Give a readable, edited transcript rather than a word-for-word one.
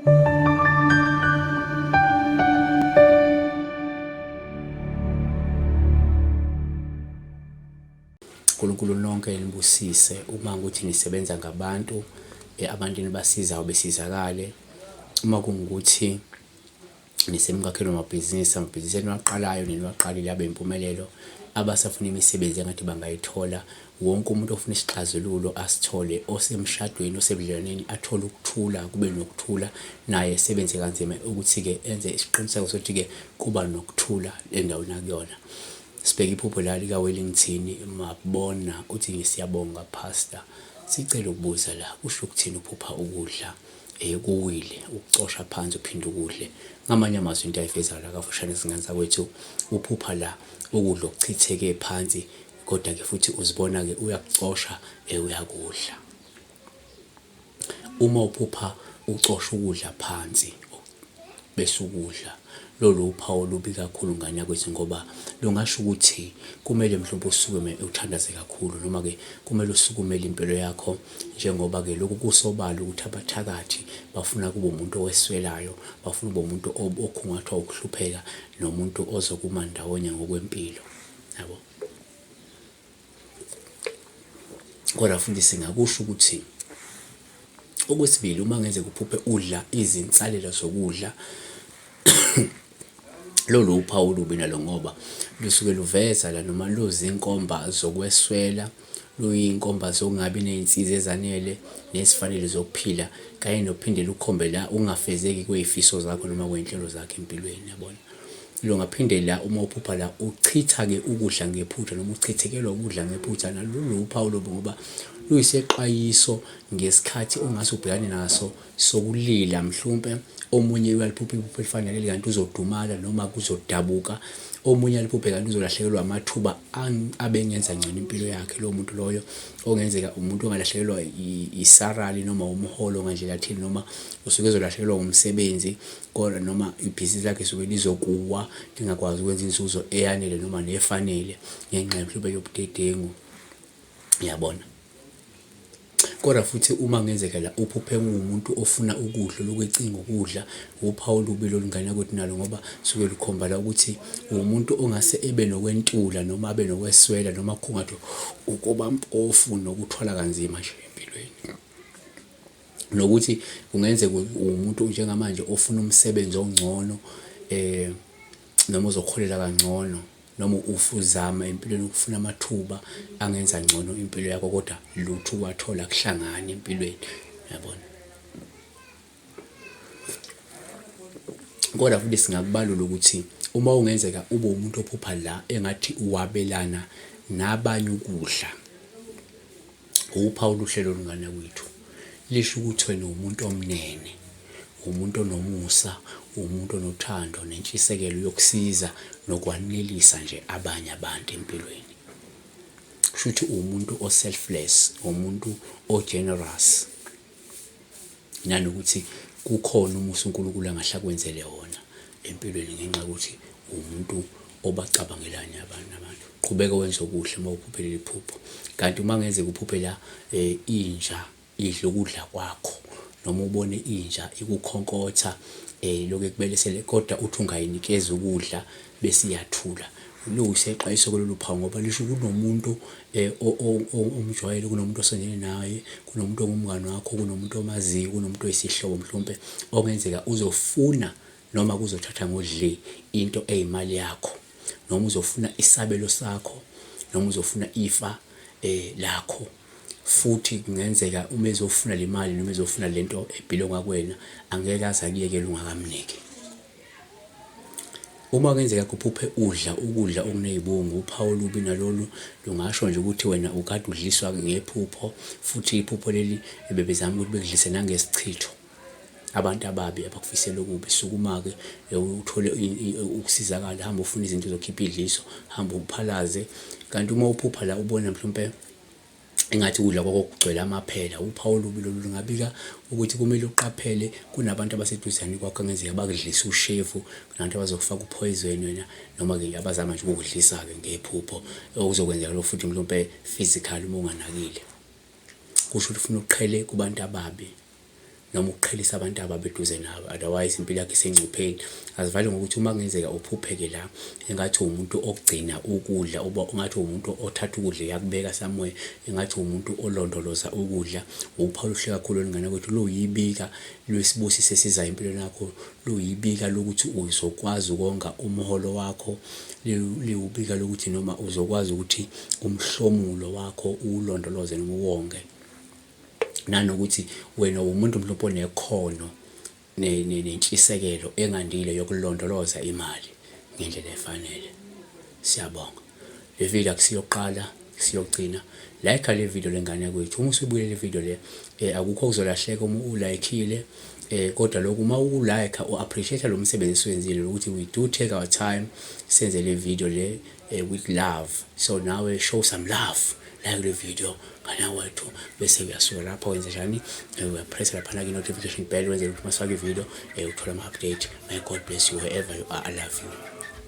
uNkulunkulu nonke nibusise uma ukuthi nisebenza ngabantu abantu nibasizayo besizakale uma kungukuthi nisemkhakheni amabhizinisi eniwaqalayo neniwaqalile abe impumelelo abasafuna imisebenzi engathi bangayithola wonke umuntu ofuna isixazululo asithole osemshadweni osebudlelwaneni athole ukuthula kube nokuthula naye sebenze kanzima ukuthi-ke enze isiqiniseko sokuthi-ke kuba nokuthula endaweni akuyona. Sibheke iphupho la likaWellington mabona uthi siyabonga pastor sicela ukubuza la usho ukuthini uphupha ukudla kuwile ukucosha phansi uphinde ukudle ngamanye amazwi into ayifeza la kafushane singane sakwethu uphupha la ukudla okuchitheke phansi kodwa ke futhi uzibona ke uyakucosha uyakudla. Uma uphupha ucosha ukudla phansi bese ukudla lolu uphawu lubi kakhulu ngane yakwethu ngoba lungasho ukuthi kumele mhlawumbe usukume uthandaze kakhulu noma ke kumele usukumele impilo yakho njengoba ke lokhu kusobala ukuthi abathakathi bafuna kube umuntu oweswelayo bafuna kube umuntu okhungathwa ukuhlupheka nomuntu ozokuma ndawonye ngokwempilo yabo. Kodwa futhi singakusho ukuthi okwesibili uma ngenze kuphuphe udla izinsalela zokudla lolu uphawu lubi nalo ngoba lusuke luveza la noma luzinkomba zokweswela luyinkomba zokungabi nezinsiza ezanele nesifanele zokuphila kanye nophinde lukhombe la ungafezeki kwezifiso zakho noma kwenhlelo zakho empilweni yabona. Lo ngaphinde la uma uphupha la uchitha ke ukudla ngephutha noma uchithekelwa ukudla ngephutha nalolu uphawu lobo ngoba luyiseqayiso ngesikhathi ongase ubhekane naso sokulila mhlawumbe omunye uyaliphupha iphupho elifanele kanti uzodumala noma kuzodabuka omunye aliphuphe kanti uzolahlekelwa amathuba abengenza ngcono impilo yakhe lo muntu loyo ongenzeka umuntu ongalahlekelwa isarali noma umholo ngandlela thini noma usuke ezolahlekelwa umsebenzi kodwa noma ibhizinisi lakhe suke lizokuwa lingakwazi ukwenza inzuzo eyanele noma nefanele ngenxa mhlawumbe yobudedengu yabona. Kodwa futhi uma ngenzeka la uphuphe ngumuntu ofuna ukudla lokwecinga ukudla uphawu lubi lolingane ukuthi nalo ngoba suke lukhomba la ukuthi umuntu ongase ebe nokwentula noma abe nokweswela noma khungathi ukuba mpofu nokuthwala kanzima nje empilweni nokuthi kungenzeka umuntu njengamanje ofuna umsebenzi ongcono noma uzokholela kangcono noma ufuzama empilweni ukufuna amathuba angenza ngcono impilo yakho kodwa lutho kwathola kuhlangana empilweni yabona. Kodwa futhi singakubalula ukuthi uma ungenzeka ube umuntu ophupha la engathi uwabelana nabanye ukudla uphawu luhlelo lungane kwethu lisho ukuthi wena umuntu omnene umuntu onomusa umuntu onothando nentshisekelo yokusiza nokwanelisa nje abanye abantu empilweni. Kushuthi umuntu o-selfless umuntu o-generous nanokuthi kukhona umusa uNkulunkulu angahlakwenzele wona empilweni ngenxa ukuthi umuntu obacabangelayo abantu. Qhubeka wenze okuhle uma uphuphele iphupho kanti uma ngeze kuphuphela inja idla ukudla kwakho noma ubone inja ikukhonkotha lokho kubelesele kodwa uthi ungayinikeza ukudla bese iyathula luyiseqayiso kulolu phawu ngoba lisho kunomuntu omjwayele kunomuntu osondele naye kunomuntu ongumngane wakho kunomuntu omaziyo kunomuntu oyisihlobo mhlawumbe ongenzeka uzofuna noma kuzothatha ngodle into eyimali yakho noma uzofuna isabelo sakho noma uzofuna ifa lakho futhi kungenzeka uma ezofuna le mali noma ezofuna lento ebhilonga kuwena angeke aze akuyekele ungakamniki. Uma kungenzeka kuphuphe ukudla okunezibungu uphawu lubi nalolu lungasho nje ukuthi wena ukade udliswa ngephupho futhi iphupho leli bebezama ukuthi bekudlise nangesichitho abantu ababi abakufisela okubi sukuma ke uthole ukusizakala hamba ufuna izinto zokhipha idliso hamba uphalaze kanti uma uphupha la ubona mhlawumbe engathi ukudla kwakho kugcwele amaphela uphawu lubi lolu lungabika ukuthi kumele uqaphele kunabantu abaseduzane kwakho ngenzeka bakudlisa ushefu kunabantu abazofaka upoison wena noma ke abazama nje ukudlisa ke ngephupho okuzokwenzeka lo futhi mhlawumbe physical uma unganakile kusho ukuthi ufuna uqhele kubantu ababi noma ukuqhelisa abantu ababeduze nawe, otherwise impilo yakhe isengcupheni. Azivale ngokuthi uma kungenzeka uphupheke la engathi umuntu okugcina ukudla, ungathi umuntu othatha ukudla yakubeka somewhere, engathi umuntu olondoloza ukudla, uphawu oluhle kakhulu olungane kwethu luyibika lwesibusiso esizayo empilweni yakho, luyibika lokuthi uzokwazi ukonga umholo wakho, liwubika lokuthi noma uzokwazi ukuthi umhlomulo wakho uwulondoloze noma uwonge, nanokuthi wena umuntu mhlawumbe onekhono nentshisekelo engandile yokulondoloza imali ngendlela efanele. Siyabonga. Le video akusiyoqala, siyogcina. Like le video lengane kwethu. Uma usubukele le video le akukho okuzolahleka uma ulikile, kodwa lokhu uma ulike u-appreciate lo msebenzi esiwenzile ukuthi we do take our time senze le video le with love. So nawe show some love, like le video ngana wethu, bese uyasuka lapho wenza njani, uyapress lapha ku notification bell wenze ukuthi masifake video uthola ama-update. May God bless you wherever you are. I love you.